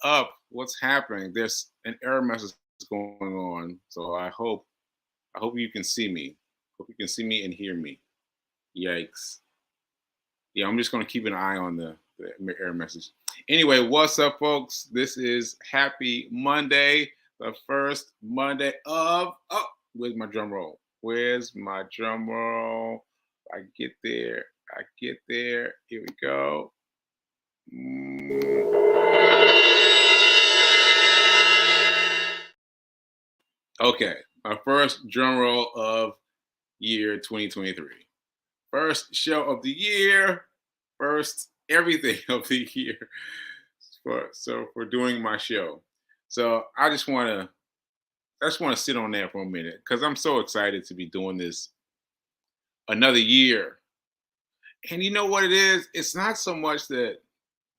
up? What's happening? There's an error message going on, so I hope you can see me. Hope you can see me and hear me. Yikes! Yeah, I'm just gonna keep an eye on the error message. Anyway, what's up, folks? This is Happy Monday, the first Monday of. Oh, where's my drum roll? Where's my drum roll? I get there. I get there. Here we go. Okay, my first drum roll of year 2023. First show of the year, first everything of the year for doing my show. So I just want to sit on that for a minute because I'm so excited to be doing this another year. And you know what it is? It's not so much that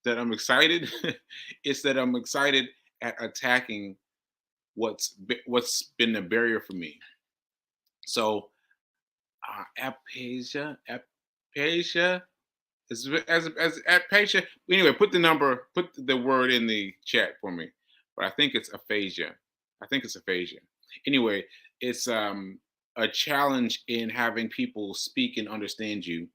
I'm excited, it's that I'm excited at attacking what's been the barrier for me. So aphasia as aphasia. Anyway, put the word in the chat for me. But I think it's aphasia. I think it's aphasia. Anyway, it's a challenge in having people speak and understand you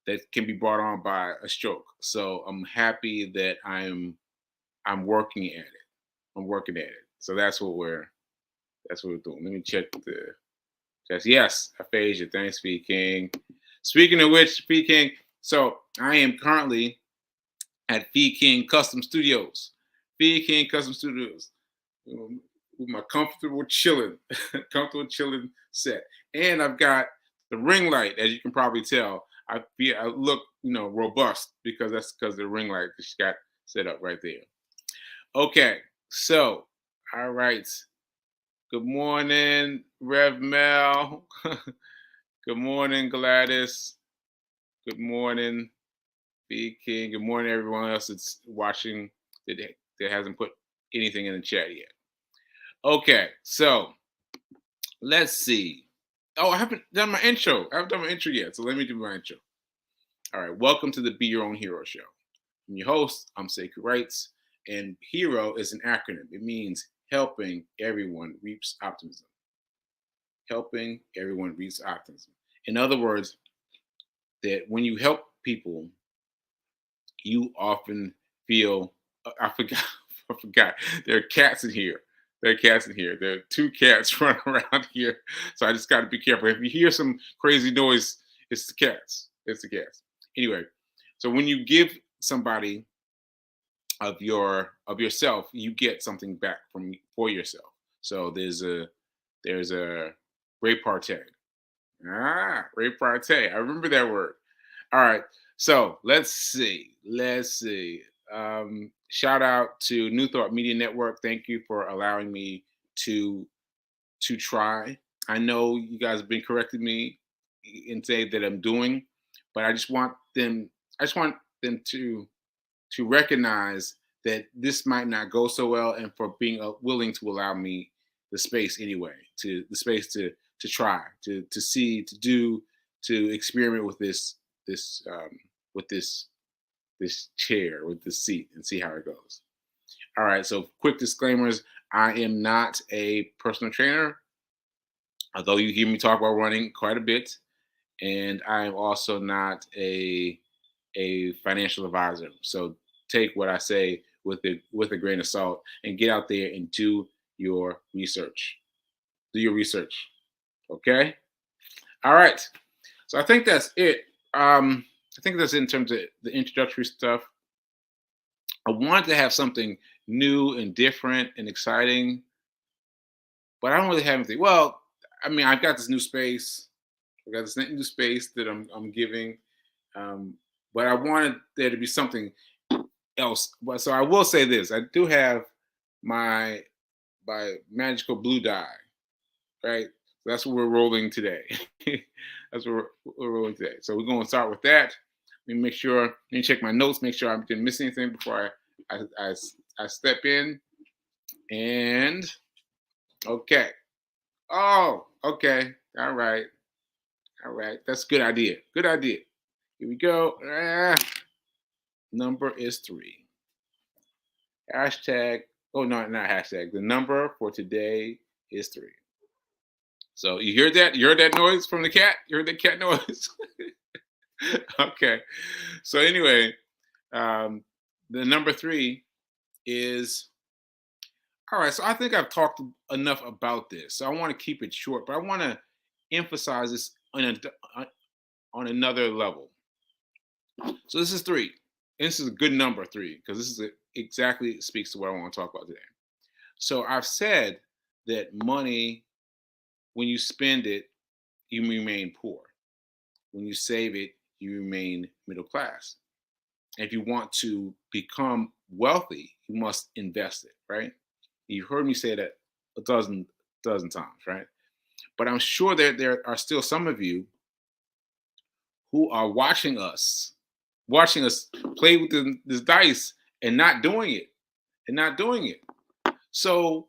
that can be brought on by a stroke. So I'm happy that I'm working at it. I'm working at it. So that's what we're doing. Let me check the test. Yes, aphasia. Thanks, V King. Speaking of which, V King. So I am currently at V King Custom Studios. V King Custom Studios. With my comfortable chilling, comfortable chilling set. And I've got the ring light, as you can probably tell. I look, robust because that's because the ring light just got set up right there. Okay, so all right. Good morning, Rev Mel. Good morning, Gladys. Good morning, B King. Good morning, everyone else that's watching that hasn't put anything in the chat yet. Okay, so let's see. Oh, I haven't done my intro. I haven't done my intro yet, so let me do my intro. All right, welcome to the Be Your Own Hero Show. I'm your host. I'm Sacred Rights, and HERO is an acronym. It means helping everyone reach optimism. Helping everyone reach optimism. In other words, that when you help people, you often feel. I forgot. I forgot. There are cats in here. There are cats in here. There are two cats running around here, so I just got to be careful. If you hear some crazy noise, it's the cats. It's the cats. Anyway, so when you give somebody of yourself, you get something back for yourself. So there's a repartee. Repartee. I remember that word. All right. So let's see. Let's see. Shout out to New Thought Media Network. Thank you for allowing me to try. I know you guys have been correcting me and say that I'm doing, but I just want them. I just want them to recognize that this might not go so well, and for being willing to allow me the space anyway, to the space to try, to see, to do, to experiment with with this chair, with this seat, and see how it goes. All right. So quick disclaimers: I am not a personal trainer, although you hear me talk about running quite a bit, and I am also not a financial advisor. So take what I say with a grain of salt and get out there and do your research. Do your research. Okay. All right. So I think that's it. I think that's it in terms of the introductory stuff. I wanted to have something new and different and exciting, but I don't really have anything. Well, I mean, I've got this new space. I've got this new space that I'm giving, but I wanted there to be something else. But so I will say this: I do have my magical blue dye, right? That's what we're rolling today. That's what we're rolling today. So we're going to start with that. Let me make sure. Let me check my notes. Make sure I didn't miss anything before I step in. And okay. Oh, okay. All right. All right. That's a good idea. Good idea. Here we go. Number is 3. Hashtag, oh no, not hashtag. The number for today is 3. So you heard that? You heard that noise from the cat? You heard that cat noise? Okay. So anyway, um, the number 3 is all right. So I think I've talked enough about this. So I want to keep it short, but I want to emphasize this on another level. So this is 3. And this is a good number 3 because this is exactly speaks to what I want to talk about today. So I've said that money, when you spend it, you remain poor. When you save it, you remain middle class. And if you want to become wealthy, you must invest it, right? You've heard me say that a dozen times, right? But I'm sure that there are still some of you who are watching us play with this dice and not doing it, and not doing it. So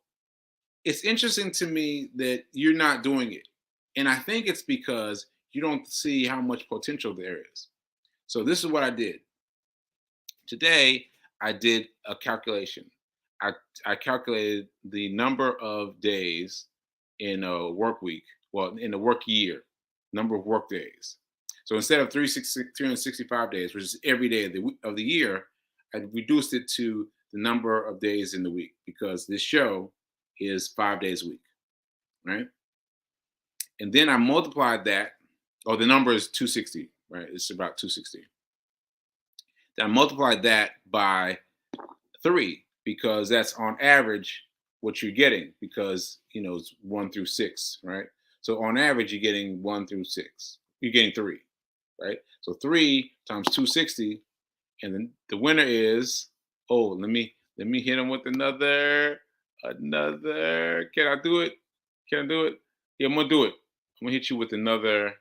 it's interesting to me that you're not doing it. And I think it's because you don't see how much potential there is. So this is what I did. Today, I did a calculation. I, I calculated the number of days in a work week, well, in a work year, number of work days. So instead of 365 days, which is every day of the year, I reduced it to the number of days in the week because this show is 5 days a week, right? And then I multiplied that, or the number is 260, right? It's about 260. Then I multiplied that by 3 because that's on average what you're getting because it's 1 through 6, right? So on average you're getting 1 through 6. You're getting 3, right? So 3 times 260, and then the winner is, oh, let me hit him with another. Can I do it? Can I do it? Yeah, I'm gonna do it. I'm gonna hit you with another.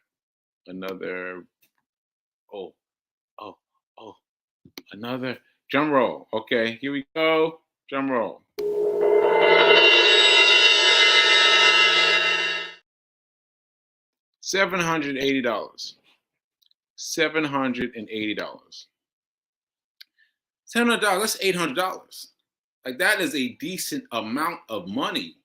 Oh, oh, oh, another drum roll. Okay, here we go. Drum roll. $780. $780. $700. That's $800. Like that is a decent amount of money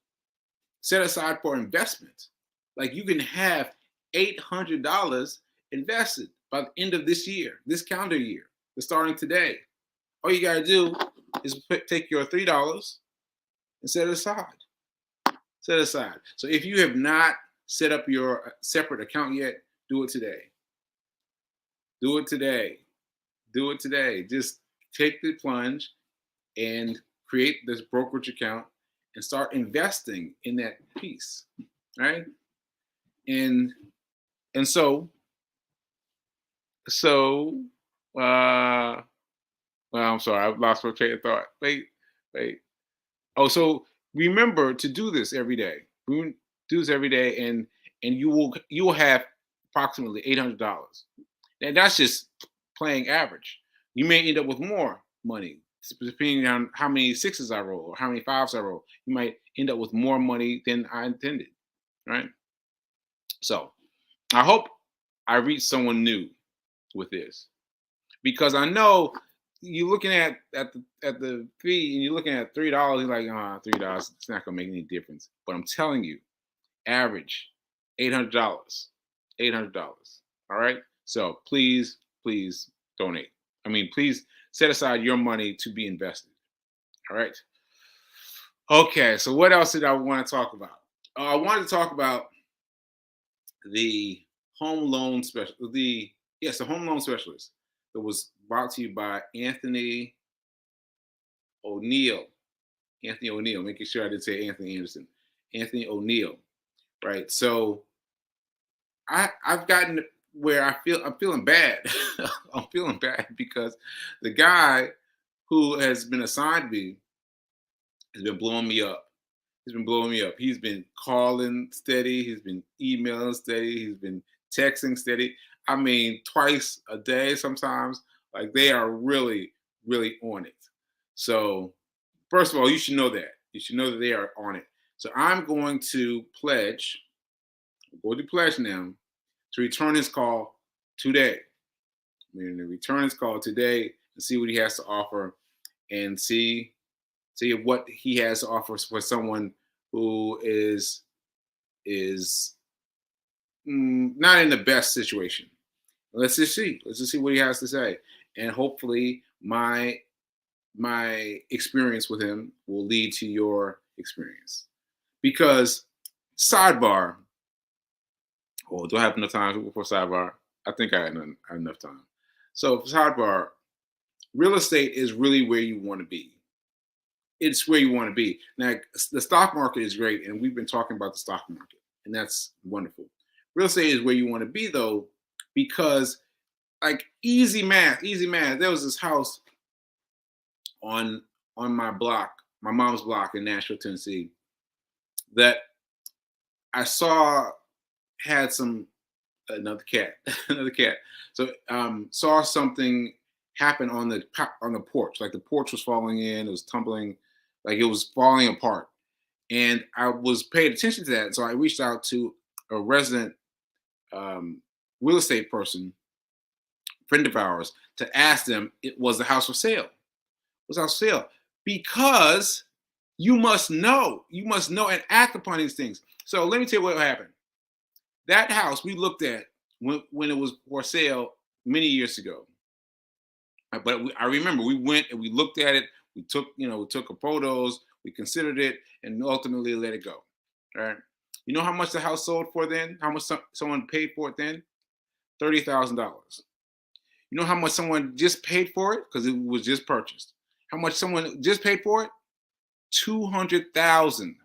set aside for investment. Like you can have $800 invested by the end of this year, this calendar year, starting today. All you got to do is take your $3 and set it aside. Set it aside. So if you have not set up your separate account yet, do it today. Do it today. Do it today. Just take the plunge and create this brokerage account and start investing in that piece, right? And so uh well, I'm sorry, I've lost my train of thought. Wait. Oh, so remember to do this every day. Do this every day, and you will have approximately $800. And that's just playing average. You may end up with more money depending on how many sixes I roll or how many fives I roll. You might end up with more money than I intended, right? So I hope I reach someone new with this because I know you're looking at the fee and you're looking at $3. You're like, $3. It's not gonna make any difference. But I'm telling you, average $800. $800. All right. So please donate. I mean, please set aside your money to be invested. All right. Okay. So what else did I want to talk about? I wanted to talk about the home loan special. The home loan specialist that was brought to you by Anthony O'Neill. Anthony O'Neill. Making sure I didn't say Anthony Anderson. Anthony O'Neill. Right. So I've gotten where I'm feeling bad. I'm feeling bad because the guy who has been assigned me has been blowing me up. He's been blowing me up. He's been calling steady. He's been emailing steady. He's been texting steady. I mean, twice a day sometimes. Like they are really, really on it. So, first of all, you should know that. You should know that they are on it. So I'm going to pledge. Go to pledge now to return his call today. I'm going to return his call today and see what he has to offer and see See what he has to offer for someone who is not in the best situation. Let's just see. Let's just see what he has to say, and hopefully my experience with him will lead to your experience. Because sidebar. Oh, do I have enough time for sidebar? I think I had enough time. So sidebar, real estate is really where you want to be. It's where you want to be. Now, the stock market is great, and we've been talking about the stock market, and that's wonderful. Real estate is where you want to be, though, because like easy math, easy math. There was this house on my block, my mom's block in Nashville, Tennessee, that I saw had some another cat, another cat. So saw something happen on the porch. Like the porch was falling in, it was tumbling, like it was falling apart. And I was paying attention to that. So I reached out to a resident um, real estate person, friend of ours, to ask them it was the house for sale. Was house for sale because you must know and act upon these things. So let me tell you what happened. That house we looked at when it was for sale many years ago. But I remember we went and we looked at it. We took photos. We considered it, and ultimately let it go. All right. You know how much the house sold for then? How much someone paid for it then? $30,000. You know how much someone just paid for it because it was just purchased. How much someone just paid for it? $200,000.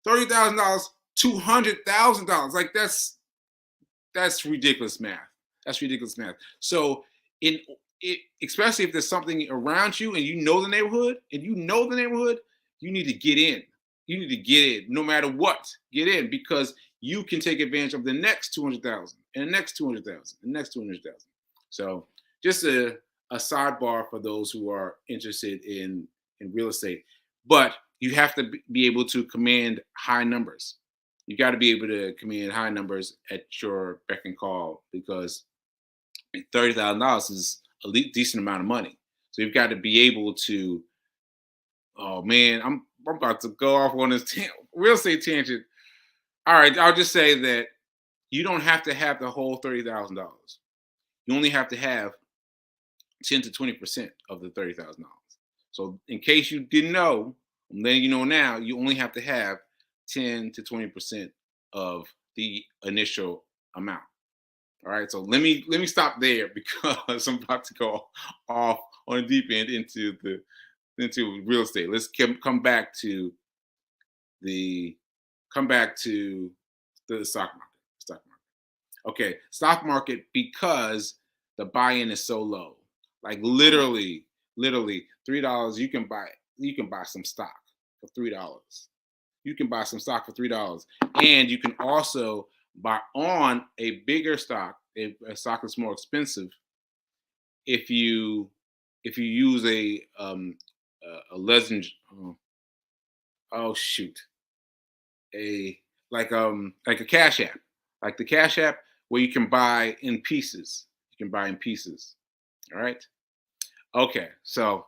$30,000. $200,000. Like that's ridiculous math. That's ridiculous math. So especially if there's something around you and you know the neighborhood, you need to get in. You need to get in no matter what. Get in because you can take advantage of the next 200,000 and the next 200,000 and the next 200,000. So just a sidebar for those who are interested in real estate. But you have to be able to command high numbers. You got to be able to command high numbers at your beck and call because $30,000 is a decent amount of money. So you've got to be able to. Oh man, I'm about to go off on this real estate tangent. All right, I'll just say that you don't have to have the whole $30,000. You only have to have 10 to 20% of the $30,000. So in case you didn't know, I'm letting you know now, you only have to have 10 to 20% of the initial amount. All right, so let me stop there because I'm about to go off on a deep end into real estate. Let's come back to the stock market. Stock market. Okay, stock market because the buy-in is so low. Like literally $3. You can buy some stock for $3. You can buy some stock for $3, and you can also buy on a bigger stock, a stock that's more expensive. If you use legend, oh shoot, a like a cash app, like the cash app where you can buy in pieces. You can buy in pieces. All right. Okay. So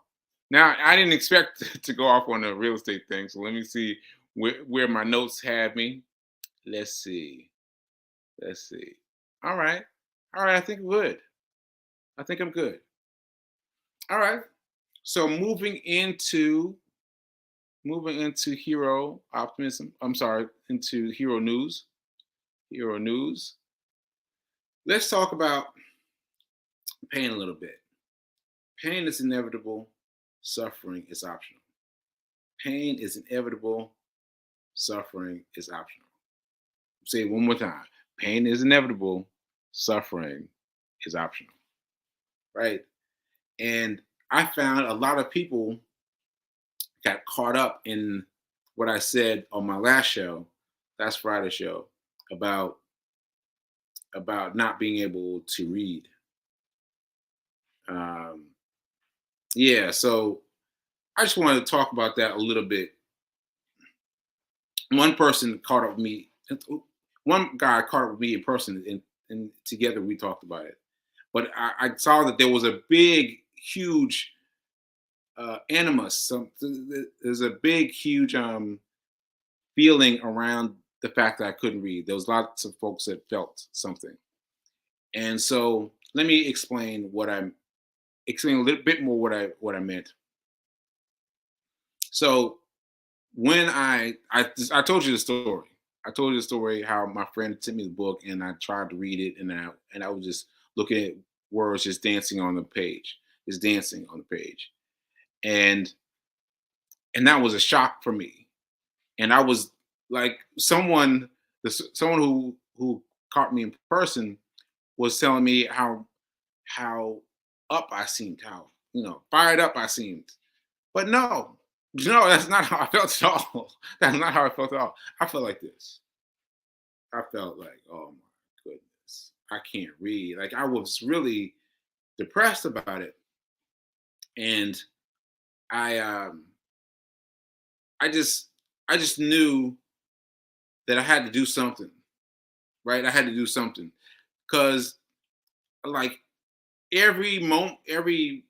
now I didn't expect to go off on a real estate thing. So let me see where my notes have me. Let's see. Let's see. All right. All right. I think I'm good. I think I'm good. All right. So moving into hero optimism. I'm sorry, into hero news. Hero news. Let's talk about pain a little bit. Pain is inevitable. Suffering is optional. Pain is inevitable. Suffering is optional. Say it one more time. Pain is inevitable. Suffering is optional. Right? And I found a lot of people got caught up in what I said on my last Friday show, about not being able to read. Yeah, so I just wanted to talk about that a little bit. One person caught up with me. One guy caught up with me in person, and together we talked about it. But I saw that there was a big, huge animus. There's a big, huge feeling around the fact that I couldn't read. There was lots of folks that felt something, and so let me explain a little bit more what I meant. So when I told you the story. I told you the story how my friend sent me the book and I tried to read it and I was just looking at words just dancing on the page, just dancing on the page, and that was a shock for me. And I was like someone who caught me in person was telling me how up I seemed, how fired up I seemed. But no, that's not how I felt at all. That's not how I felt at all. I felt like this. I felt like, oh my goodness, I can't read. Like I was really depressed about it, and I I just I just knew that I had to do something, right? I had to do something because like every moment, every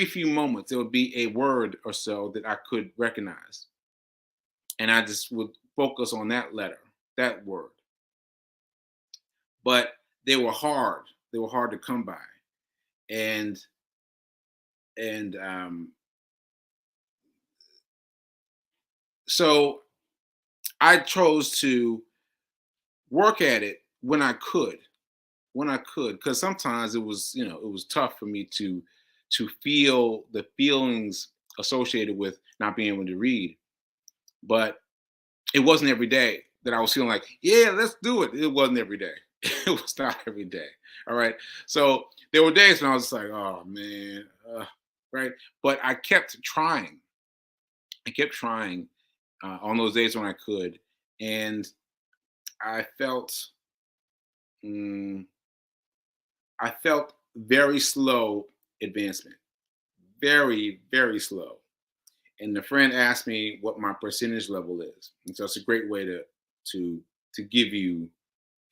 few moments, there would be a word or so that I could recognize, and I just would focus on that letter, that word. But they were hard. They were hard to come by, and and so I chose to work at it when I could, because sometimes it was tough for me to feel the feelings associated with not being able to read. But it wasn't every day that I was feeling like, yeah, let's do it. It wasn't every day. It was not every day. All right. So there were days when I was like, oh man, right. But I kept trying. I kept trying on those days when I could, and I felt, mm, I felt very slow advancement, very, very slow. And the friend asked me what my percentage level is, and so it's a great way to to give you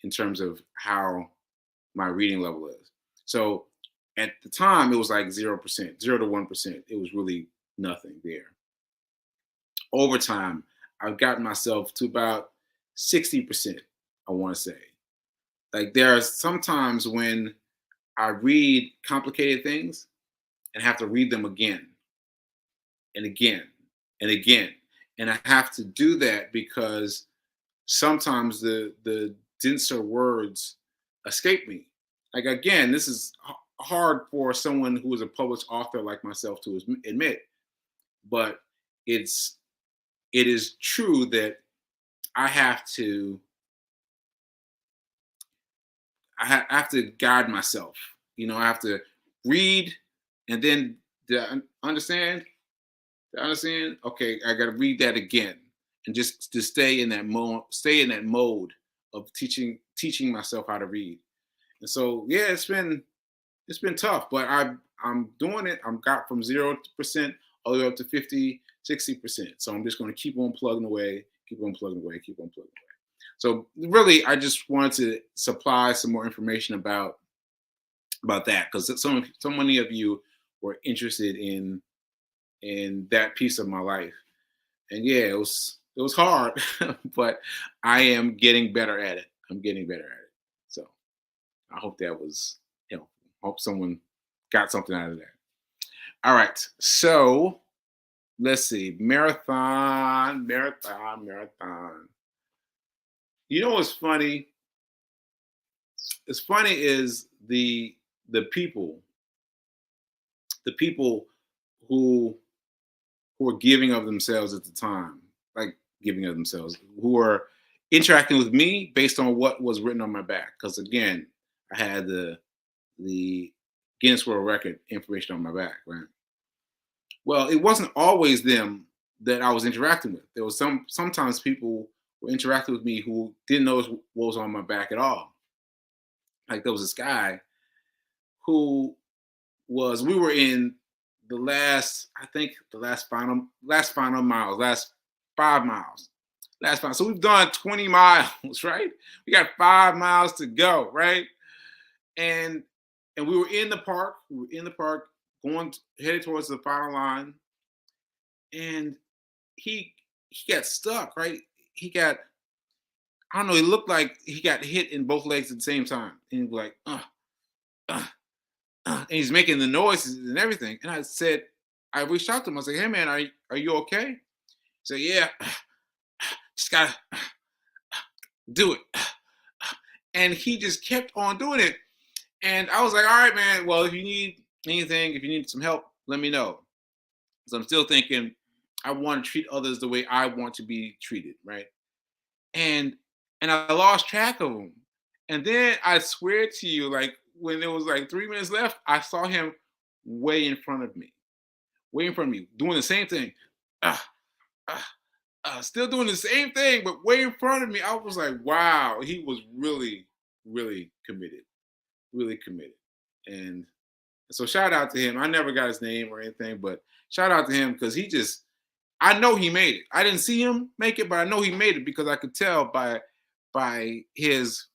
in terms of how my reading level is. So at the time, it was like 0%, 0 to 1%. It was really nothing there. Over time, I've gotten myself to about 60%, I want to say. Like there are some times when I read complicated things and have to read them again and again and again. And I have to do that because sometimes the denser words escape me. Like again, this is hard for someone who is a published author like myself to admit, but it's it is true that I have to I have to guide myself. I have to read and then understand. To understand, okay, I got to read that again, and just to stay in that mode of teaching myself how to read. And so, yeah, it's been tough, but I'm doing it. I'm got from 0% all the way up to 50, 60%. So I'm just going to keep on plugging away, keep on plugging away, keep on plugging away. So really, I just wanted to supply some more information about that because so many of you were interested in that piece of my life. And yeah, it was hard, but I am getting better at it. I'm getting better at it. So I hope that was helpful. Hope someone got something out of that. All right. So let's see. Marathon, marathon, marathon. You know what's funny? It's funny is the people who who are giving of themselves at the time, like giving of themselves, who are interacting with me based on what was written on my back. Because again, I had the Guinness World Record information on my back, right? Well, it wasn't always them that I was interacting with. There was sometimes people were interacting with me who didn't know what was on my back at all. Like there was this guy who we were in I think the last final miles, last 5 miles. Last five. So we've done 20 miles, right? We got 5 miles to go, right? And we were in the park. We were in the park going headed towards the final line, and he got stuck. Right, he got I don't know. It looked like he got hit in both legs at the same time, and he was like, uh, and he's making the noises and everything. And I reached out to him. I said, "Hey, man, are you okay?" He said, "Yeah, just gotta do it." And he just kept on doing it. And I was like, "All right, man. Well, if you need anything, if you need some help, let me know." So I'm still thinking, I want to treat others the way I want to be treated, right? And I lost track of him. And then I swear to you, like when it was like 3 minutes left, I saw him way in front of me, way in front of me, doing the same thing. Uh, uh, Still doing the same thing, but way in front of me. I was like, wow, he was really, really committed, really committed. And so shout out to him. I never got his name or anything, but shout out to him because I know he made it. I didn't see him make it, but I know he made it because I could tell by his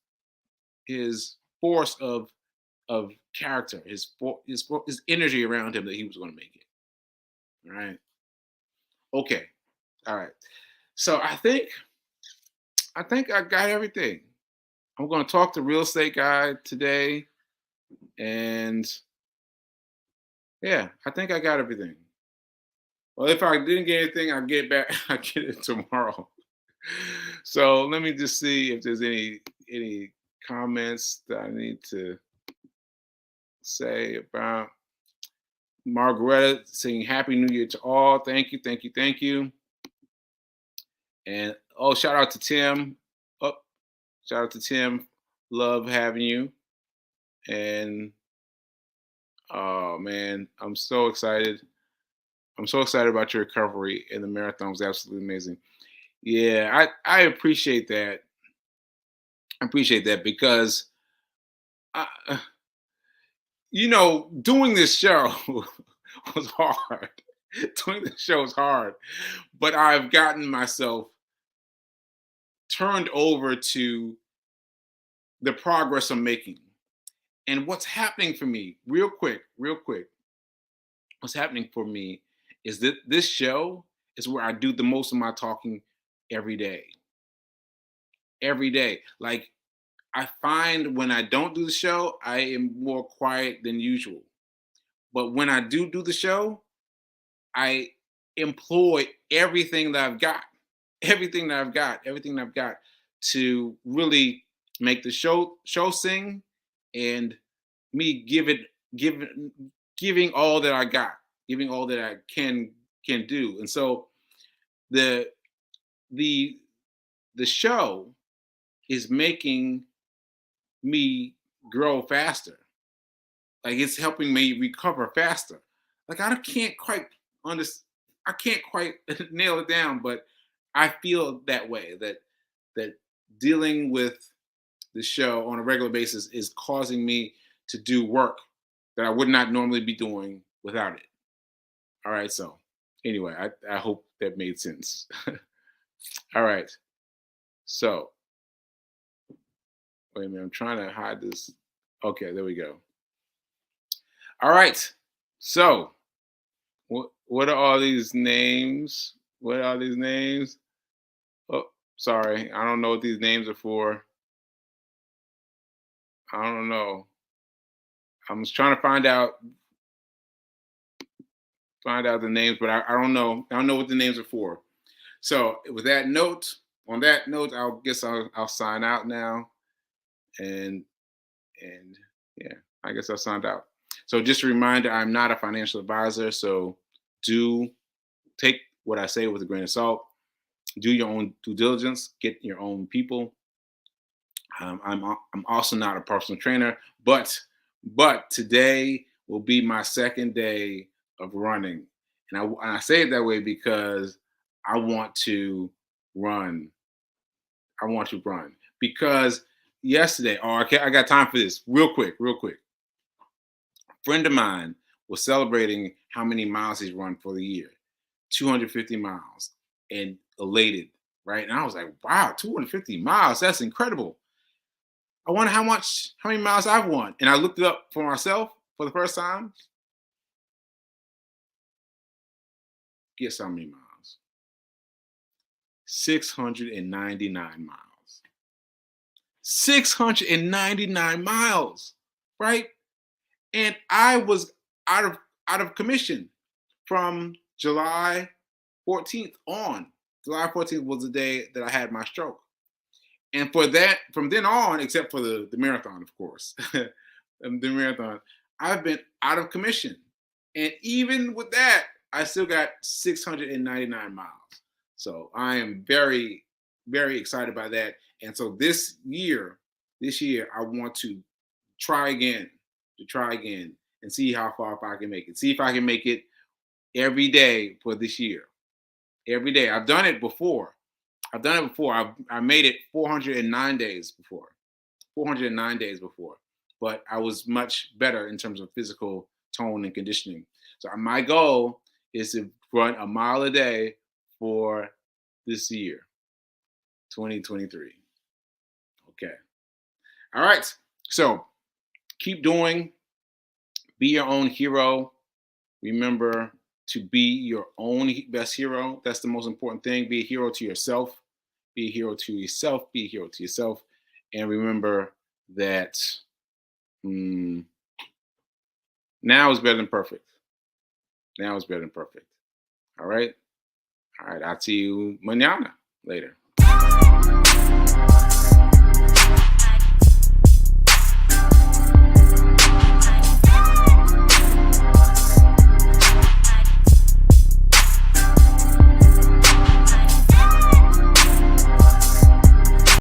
force of character, his energy around him that he was going to make it. All right. Okay. All right. So I think I got everything. I'm going to talk to real estate guy today, and yeah, I think I got everything. Well, if I didn't get anything, I'll get back. I'll get it tomorrow. So let me just see if there's any comments that I need to say about Margaretta saying Happy New Year to all. Thank you, thank you, thank you. And oh, shout out to Tim. Oh, shout out to Tim. Love having you. And oh man, I'm so excited. I'm so excited about your recovery, and the marathon was absolutely amazing. Yeah, I appreciate that. I appreciate that because I, doing this show was hard. Doing this show is hard, but I've gotten myself turned over to the progress I'm making. And what's happening for me, real quick, what's happening for me is that this show is where I do the most of my talking every day. Every day. Like I find when I don't do the show, I am more quiet than usual. But when I do the show, I employ everything that I've got, everything that I've got to really make the show sing, and me giving giving all that I got, giving all that I can do. And so the the the show is making me grow faster. Like it's helping me recover faster. Like can't quite understand. I can't quite nail it down, but I feel that way. That dealing with the show on a regular basis is causing me to do work that I would not normally be doing without it. All right. So anyway, I hope that made sense. All right. So wait a minute. I'm trying to hide this. Okay, there we go. All right. So what are all these names? What are these names? Oh, sorry. I don't know what these names are for. I don't know. I'm just trying to find out the names, but I don't know. I don't know what the names are for. So with that note, on that note, I'll sign out now. And yeah, I guess I signed out. So just a reminder, I'm not a financial advisor, so do take what I say with a grain of salt. Do your own due diligence. Get your own people. I'm also not a personal trainer, but today will be my second day of running, and I say it that way because I want to run. I want to run because yesterday. Oh, okay, I got time for this. Real quick, real quick. A friend of mine was celebrating how many miles he's run for the year, 250 miles, and elated, right? And I was like, wow, 250 miles, that's incredible. I wonder how many miles I've won. And I looked it up for myself for the first time. Guess how many miles? 699 miles. 699 miles, right? And I was out of out of commission from July 14th on. July 14th was the day that I had my stroke. And for that, from then on, except for the marathon, of course, the marathon, I've been out of commission. And even with that, I still got 699 miles. So I am very, very excited by that. And so this year, I want to try again, and see how far if I can make it. See if I can make it every day for this year. Every day. I've done it before. I made it 409 days before. 409 days before. But I was much better in terms of physical tone and conditioning. So my goal is to run a mile a day for this year, 2023. Okay. All right. So keep doing. Be your own hero. Remember to be your own best hero. That's the most important thing. Be a hero to yourself. Be a hero to yourself. Be a hero to yourself. And remember that now is better than perfect. Now is better than perfect. All right. All right. I'll see you mañana later.